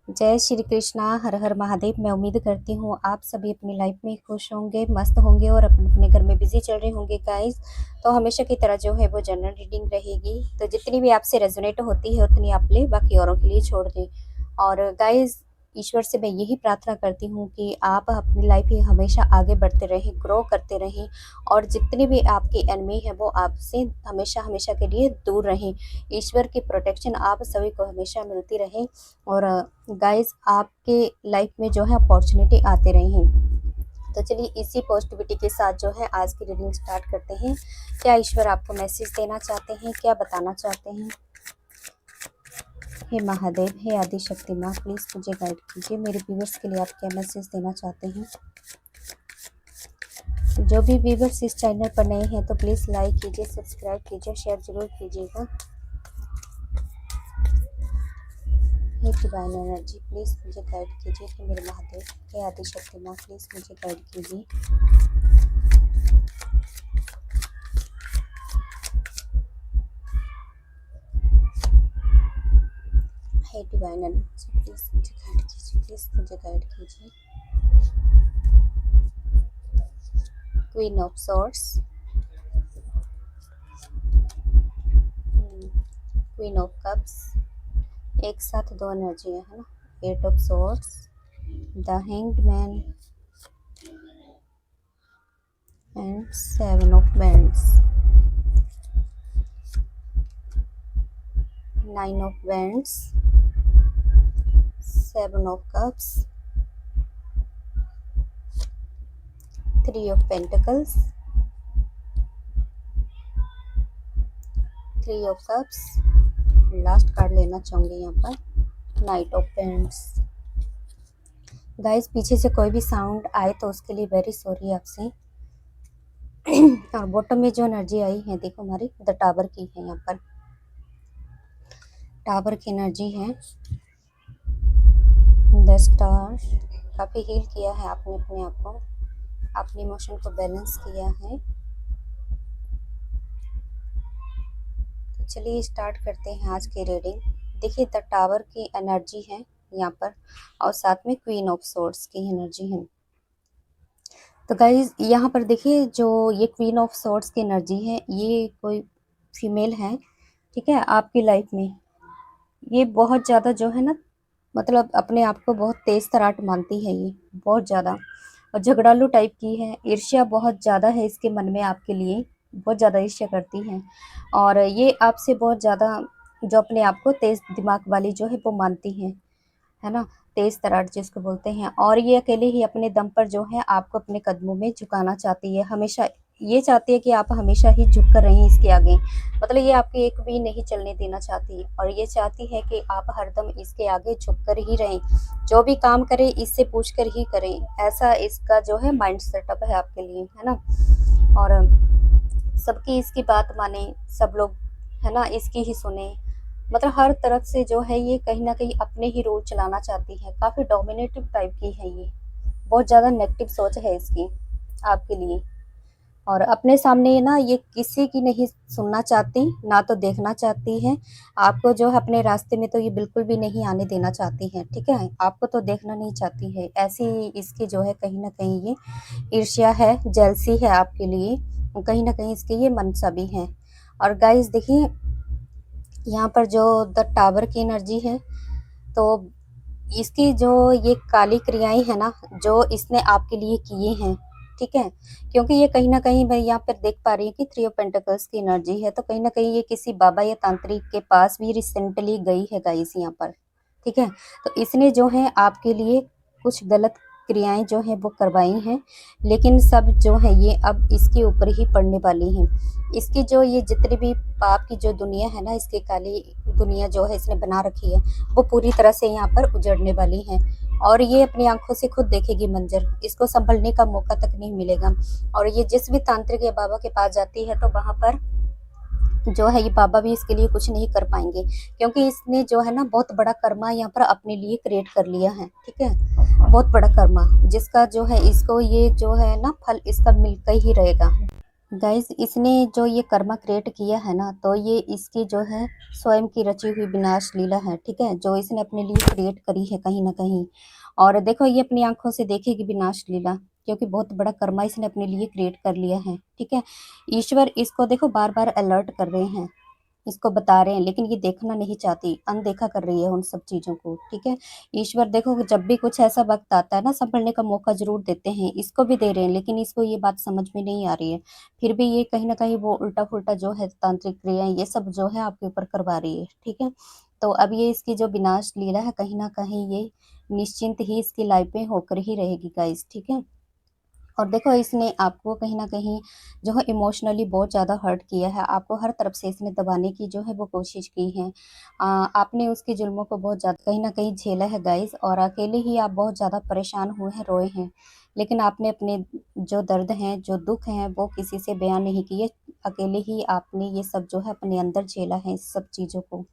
जय श्री कृष्णा, हर हर महादेव। मैं उम्मीद करती हूँ आप सभी अपनी लाइफ में खुश होंगे, मस्त होंगे और अपने अपने घर में बिजी चल रहे होंगे गाइस। तो हमेशा की तरह जो है वो जनरल रीडिंग रहेगी, तो जितनी भी आपसे रेजोनेट होती है उतनी आप ले, बाकी औरों के लिए छोड़ दें। और गाइस, ईश्वर से मैं यही प्रार्थना करती हूँ कि आप अपनी लाइफ में हमेशा आगे बढ़ते रहें, ग्रो करते रहें और जितने भी आपके एनिमी हैं वो आपसे हमेशा हमेशा के लिए दूर रहें। ईश्वर की प्रोटेक्शन आप सभी को हमेशा मिलती रहे और गाइस आपके लाइफ में जो है अपॉर्चुनिटी आते रहें। तो चलिए इसी पॉजिटिविटी के साथ जो है आज की रीडिंग स्टार्ट करते हैं। क्या ईश्वर आपको मैसेज देना चाहते हैं, क्या बताना चाहते हैं? हे महादेव, हे आदि शक्ति माँ, प्लीज़ मुझे गाइड कीजिए। मेरे व्यूवर्स के लिए आप क्या मैसेज देना चाहते हैं? जो भी व्यूवर्स इस चैनल पर नए हैं तो प्लीज़ लाइक कीजिए, सब्सक्राइब कीजिए, शेयर जरूर कीजिएगा। हे डिवाइन एनर्जी, प्लीज़ मुझे गाइड कीजिए। हे मेरे महादेव, हे आदि शक्ति माँ, प्लीज़ मुझे गाइड कीजिए। हे डिवाइन एनर्जी, प्लीज़ मुझे गाइड कीजिए, प्लीज़ मुझे गाइड कीजिए। Queen of swords, queen of cups, एक साथ दो एनर्जी है ना। Eight of swords, the hanged man and seven of wands, nine of wands, seven of cups, three of pentacles, three of cups. Last card लेना चाहूँगी यहाँ पर, night of paints. Guys, पीछे से कोई भी साउंड आए तो उसके लिए वेरी सॉरी आपसे। और बॉटम में जो एनर्जी आई है देखो हमारी द टावर की है, यहाँ पर टावर की एनर्जी है। द स्टार, काफ़ी हील किया है आपने अपने आप को, अपने इमोशन को बैलेंस किया है। तो चलिए स्टार्ट करते हैं आज की रीडिंग। देखिए द टावर की एनर्जी है यहाँ पर और साथ में क्वीन ऑफ सोर्ड्स की एनर्जी है। तो गाइज यहाँ पर देखिए जो ये क्वीन ऑफ सोर्ड्स की एनर्जी है, ये कोई फीमेल है, ठीक है। आपकी लाइफ में ये बहुत ज़्यादा जो है ना, मतलब अपने आप को बहुत तेज तराट मानती है, ये बहुत ज़्यादा और झगड़ालू टाइप की है। ईर्ष्या बहुत ज़्यादा है इसके मन में आपके लिए, बहुत ज़्यादा ईर्ष्या करती है और ये आपसे बहुत ज़्यादा जो अपने आप को तेज दिमाग वाली जो है वो मानती है ना, तेज तराट जिसको बोलते हैं। और ये अकेले ही अपने दम पर जो है आपको अपने कदमों में झुकाना चाहती है, हमेशा ये चाहती है कि आप हमेशा ही झुक कर रहें इसके आगे, मतलब ये आपके एक भी नहीं चलने देना चाहती और ये चाहती है कि आप हरदम इसके आगे झुक कर ही रहें, जो भी काम करें इससे पूछ कर ही करें, ऐसा इसका जो है माइंड सेटअप है आपके लिए, है ना। और सबकी इसकी बात माने, सब लोग है ना इसकी ही सुने, मतलब हर तरफ से जो है ये कहीं ना कहीं अपने ही रोल चलाना चाहती है। काफ़ी डोमिनेटिव टाइप की है ये, बहुत ज़्यादा नेगेटिव सोच है इसकी आपके लिए और अपने सामने ना ये किसी की नहीं सुनना चाहती, ना तो देखना चाहती है आपको, जो है अपने रास्ते में तो ये बिल्कुल भी नहीं आने देना चाहती है, ठीक है। आपको तो देखना नहीं चाहती है, ऐसी इसकी जो है कहीं ना कहीं ये ईर्ष्या है, जेलसी है आपके लिए, कहीं ना कहीं इसकी ये मनसा भी है। और गाइस देखिए यहाँ पर जो द टावर की एनर्जी है, तो इसकी जो ये काली क्रियाएं है ना जो इसने आपके लिए किए हैं, ठीक है, क्योंकि ये कहीं ना कहीं मैं यहाँ पर देख पा रही हूँ कि थ्री ऑफ पेंटिकल्स की एनर्जी है, तो कहीं ना कहीं ये किसी बाबा या तांत्रिक के पास भी रिसेंटली गई है गाइस यहाँ पर, ठीक है। तो इसने जो है आपके लिए कुछ गलत क्रियाएं जो है वो करवाई हैं, लेकिन सब जो है ये अब इसके ऊपर ही पड़ने वाली हैं। इसकी जो ये जितनी भी पाप की जो दुनिया है ना, इसकी काली दुनिया जो है इसने बना रखी है, वो पूरी तरह से यहाँ पर उजड़ने वाली है और ये अपनी आंखों से खुद देखेगी मंजर, इसको संभलने का मौका तक नहीं मिलेगा। और ये जिस भी तांत्रिक या बाबा के पास जाती है तो वहाँ पर जो है ये बाबा भी इसके लिए कुछ नहीं कर पाएंगे, क्योंकि इसने जो है ना बहुत बड़ा कर्मा यहाँ पर अपने लिए क्रिएट कर लिया है, ठीक है। बहुत बड़ा कर्मा जिसका जो है इसको ये जो है ना फल इसका मिलकर ही रहेगा। गाइस, इसने जो ये कर्मा क्रिएट किया है ना, तो ये इसकी जो है स्वयं की रची हुई विनाश लीला है, ठीक है, जो इसने अपने लिए क्रिएट करी है कहीं ना कहीं। और देखो, ये अपनी आंखों से देखेगी विनाश लीला, क्योंकि बहुत बड़ा कर्मा इसने अपने लिए क्रिएट कर लिया है, ठीक है। ईश्वर इसको देखो बार बार अलर्ट कर रहे हैं, इसको बता रहे हैं, लेकिन ये देखना नहीं चाहती, अनदेखा कर रही है उन सब चीजों को, ठीक है। ईश्वर देखो, जब भी कुछ ऐसा वक्त आता है ना, संभलने का मौका जरूर देते हैं, इसको भी दे रहे हैं, लेकिन इसको ये बात समझ में नहीं आ रही है। फिर भी ये कहीं ना कहीं वो उल्टा फुल्टा जो है तांत्रिक क्रियाएं ये सब जो है आपके ऊपर करवा रही है, ठीक है। तो अब ये इसकी जो विनाश लीला है, कहीं ना कहीं ये निश्चिंत ही इसकी लाइफ में होकर ही रहेगी गाइस, ठीक है। और देखो, इसने आपको कहीं न कहीं जो है इमोशनली बहुत ज़्यादा हर्ट किया है, आपको हर तरफ से इसने दबाने की जो है वो कोशिश की है। आपने उसके जुल्मों को बहुत ज़्यादा कहीं न कहीं झेला है गाइस, और अकेले ही आप बहुत ज़्यादा परेशान हुए हैं, रोए हैं। लेकिन आपने अपने जो दर्द हैं, जो दुःख हैं, वो किसी से बयान नहीं किए, अकेले ही आपने ये सब जो है अपने अंदर झेला है इस सब चीज़ों को।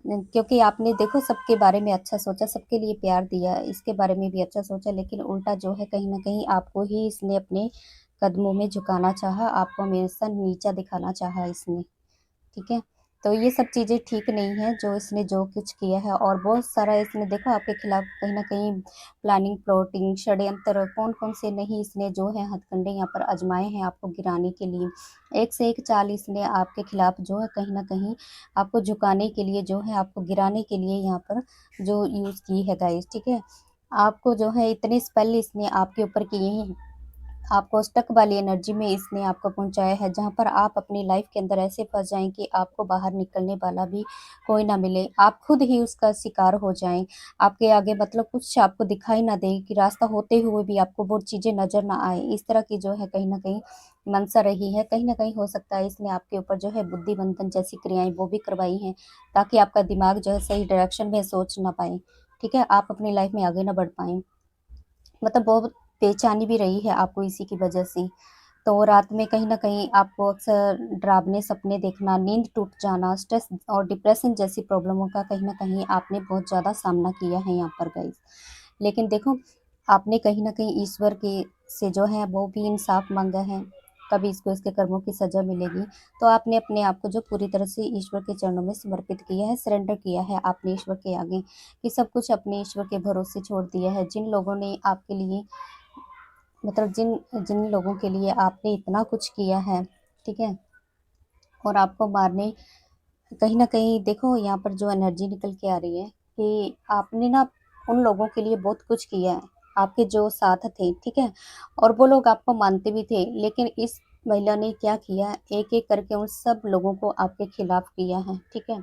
क्योंकि आपने देखो सबके बारे में अच्छा सोचा, सबके लिए प्यार दिया, इसके बारे में भी अच्छा सोचा, लेकिन उल्टा जो है कहीं न कहीं आपको ही इसने अपने कदमों में झुकाना चाहा, आपको हमेशा नीचा दिखाना चाहा इसने। ठीक है? तो ये सब चीज़ें ठीक नहीं है, जो इसने जो कुछ किया है, और बहुत सारा इसने देखो आपके खिलाफ कहीं न कहीं प्लानिंग, प्लॉटिंग, षड्यंत्र कौन-कौन से नहीं इसने जो है हथकंडे यहाँ पर आज़माए हैं आपको गिराने के लिए। एक से एक चाल इसने आपके खिलाफ जो है कहीं न कहीं आपको झुकाने के लिए जो है, आपको गिराने के लिए यहाँ पर जो यूज़ की है गाइस, ठीक है? आपको जो है इतने स्पेल इसने आपके ऊपर किए हैं, आपको स्टक वाली एनर्जी में इसने आपको पहुँचाया है, जहाँ पर आप अपनी लाइफ़ के अंदर ऐसे फँस जाएँ कि आपको बाहर निकलने वाला भी कोई ना मिले। आप खुद ही उसका शिकार हो जाएँ। आपके आगे मतलब कुछ आपको दिखाई ना दे, कि रास्ता होते हुए भी आपको वो चीज़ें नज़र ना आएँ। इस तरह की जो है कहीं न कहीं मंशा रही है। कहीं न कहीं हो सकता है इसने आपके ऊपर जो है बुद्धिबंधन जैसी क्रियाएँ वो भी करवाई हैं, ताकि आपका दिमाग जो है सही डायरेक्शन में सोच ना पाए। ठीक है? आप अपनी लाइफ़ में आगे ना बढ़ पाएँ। मतलब बहुत बेचैनी भी रही है आपको इसी की वजह से। तो रात में कहीं न कहीं आपको अक्सर डरावने सपने देखना, नींद टूट जाना, स्ट्रेस और डिप्रेशन जैसी प्रॉब्लमों का कहीं न कहीं आपने बहुत ज़्यादा सामना किया है यहाँ पर गाइस। लेकिन देखो, आपने कहीं न कहीं ईश्वर के से जो है वो भी इंसाफ माँगा है, कभी इसको इसके कर्मों की सज़ा मिलेगी। तो आपने अपने आप को जो पूरी तरह से ईश्वर के चरणों में समर्पित किया है, सरेंडर किया है आपने ईश्वर के आगे, कि सब कुछ अपने ईश्वर के भरोसे छोड़ दिया है। जिन लोगों ने आपके लिए मतलब जिन जिन लोगों के लिए आपने इतना कुछ किया है, ठीक है? और आपको मारने कहीं न कहीं देखो यहाँ पर जो एनर्जी निकल के आ रही है, कि आपने ना उन लोगों के लिए बहुत कुछ किया है, आपके जो साथ थे, ठीक है? और वो लोग आपको मानते भी थे, लेकिन इस महिला ने क्या किया, एक-एक करके उन सब लोगों को आपके खिलाफ किया है, ठीक है?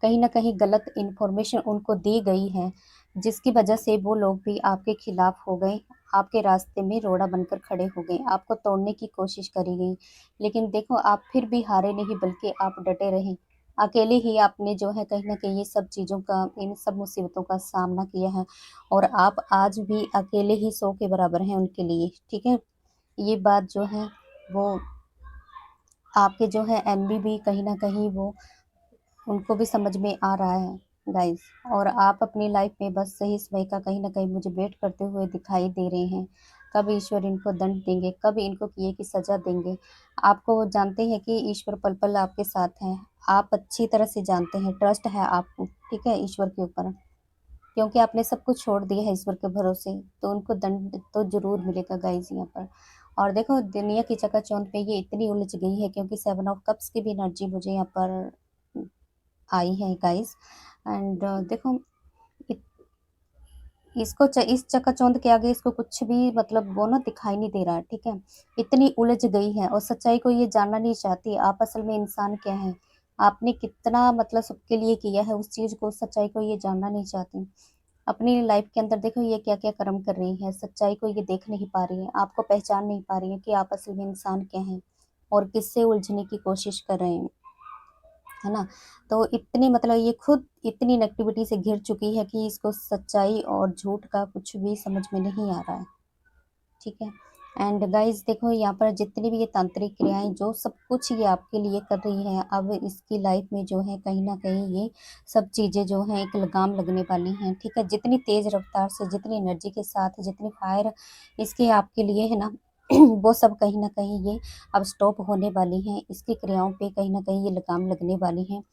कहीं न कहीं गलत इन्फॉर्मेशन उनको दी गई है, जिसकी वजह से वो लोग भी आपके खिलाफ हो गए, आपके रास्ते में रोड़ा बनकर खड़े हो गए, आपको तोड़ने की कोशिश करी गई। लेकिन देखो, आप फिर भी हारे नहीं, बल्कि आप डटे रहे। अकेले ही आपने जो है कहीं न कहीं ये सब चीज़ों का, इन सब मुसीबतों का सामना किया है, और आप आज भी अकेले ही 100 के बराबर हैं उनके लिए, ठीक है? ये बात जो है वो आपके जो है एनवी भी कहीं न कहीं वो उनको भी समझ में आ रहा है गाइस, और आप अपनी लाइफ में बस सही समय का कहीं न कहीं मुझे वेट करते हुए दिखाई दे रहे हैं। कब ईश्वर इनको दंड देंगे, कब इनको किए की सज़ा देंगे। आपको वो जानते हैं कि ईश्वर पल-पल आपके साथ हैं। आप अच्छी तरह से जानते हैं, ट्रस्ट है आपको, ठीक है, ईश्वर के ऊपर। क्योंकि आपने सब कुछ छोड़ दिया है ईश्वर के भरोसे, तो उनको दंड तो ज़रूर मिलेगा गाइस यहाँ पर। और देखो, दुनिया की चकाचौंध में ये इतनी उलझ गई है, क्योंकि 7 ऑफ कप्स की भी एनर्जी मुझे यहाँ पर आई है गाइस। एंड देखो, इत इसको इस चकाचौंध के आगे इसको कुछ भी मतलब वो ना दिखाई नहीं दे रहा है, ठीक है? इतनी उलझ गई है, और सच्चाई को ये जानना नहीं चाहती, आप असल में इंसान क्या हैं? आपने कितना मतलब सबके लिए किया है, उस चीज़ को, सच्चाई को ये जानना नहीं चाहती। अपनी लाइफ के अंदर देखो ये क्या-क्या कर्म कर रही है, सच्चाई को ये देख नहीं पा रही है, आपको पहचान नहीं पा रही है कि आप असल में इंसान क्या हैं, और किससे उलझने की कोशिश कर रहे हैं। है ना? तो इतनी मतलब ये खुद इतनी नेगेटिविटी से घिर चुकी है कि इसको सच्चाई और झूठ का कुछ भी समझ में नहीं आ रहा है, ठीक है? एंड गाइज़ देखो, यहाँ पर जितनी भी ये तांत्रिक क्रियाएँ जो सब कुछ ये आपके लिए कर रही है, अब इसकी लाइफ़ में जो है कहीं न कहीं ये सब चीज़ें जो हैं एक लगाम लगने वाली हैं, ठीक है? जितनी तेज़ रफ़्तार से, जितनी एनर्जी के साथ, जितनी फायर इसकी आपके लिए है ना, वो सब कहीं न कहीं ये अब स्टॉप होने वाली हैं, इसकी क्रियाओं पे कहीं न कहीं ये लगाम लगने वाली हैं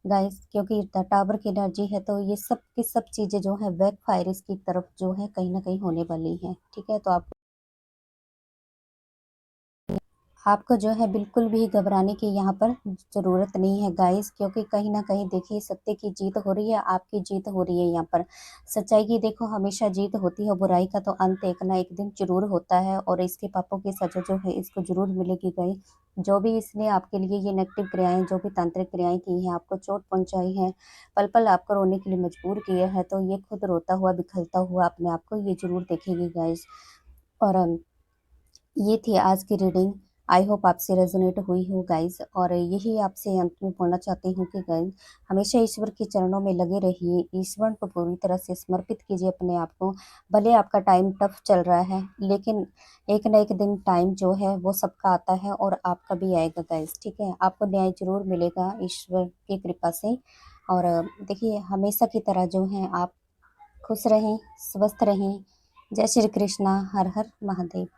गाइस, क्योंकि द टावर की एनर्जी है तो ये सब की सब चीज़ें जो है बैकफायर इसकी तरफ जो है कहीं न कहीं होने वाली हैं, ठीक है? तो आपको जो है बिल्कुल भी घबराने की यहाँ पर ज़रूरत नहीं है गाइस, क्योंकि कहीं न कहीं देखिए सत्य की जीत हो रही है, आपकी जीत हो रही है यहाँ पर। सच्चाई की देखो हमेशा जीत होती है, बुराई का तो अंत एक ना एक दिन ज़रूर होता है और इसके पापों की सज़ा जो है इसको ज़रूर मिलेगी गाइस। जो भी इसने आपके लिए ये नेगेटिव क्रियाएँ, जो भी तांत्रिक क्रियाएँ की हैं, आपको चोट पहुँचाई है, पल-पल आपको रोने के लिए मजबूर किया है, तो ये खुद रोता हुआ, बिखरता हुआ अपने आप को ये ज़रूर देखेगी गाइस। और ये थी आज की रीडिंग। आई होप आपसे रेजोनेट हुई हो गाइज, और यही आपसे अंत में बोलना चाहती हूँ कि गाइज हमेशा ईश्वर के चरणों में लगे रहिए, ईश्वर को पूरी तरह से समर्पित कीजिए अपने आप को। भले आपका टाइम टफ चल रहा है, लेकिन एक न एक दिन टाइम जो है वो सबका आता है और आपका भी आएगा गाइज, ठीक है? आपको न्याय जरूर मिलेगा ईश्वर की कृपा से। और देखिए हमेशा की तरह जो है आप खुश रहें, स्वस्थ रहें। जय श्री कृष्णा, हर हर महादेव।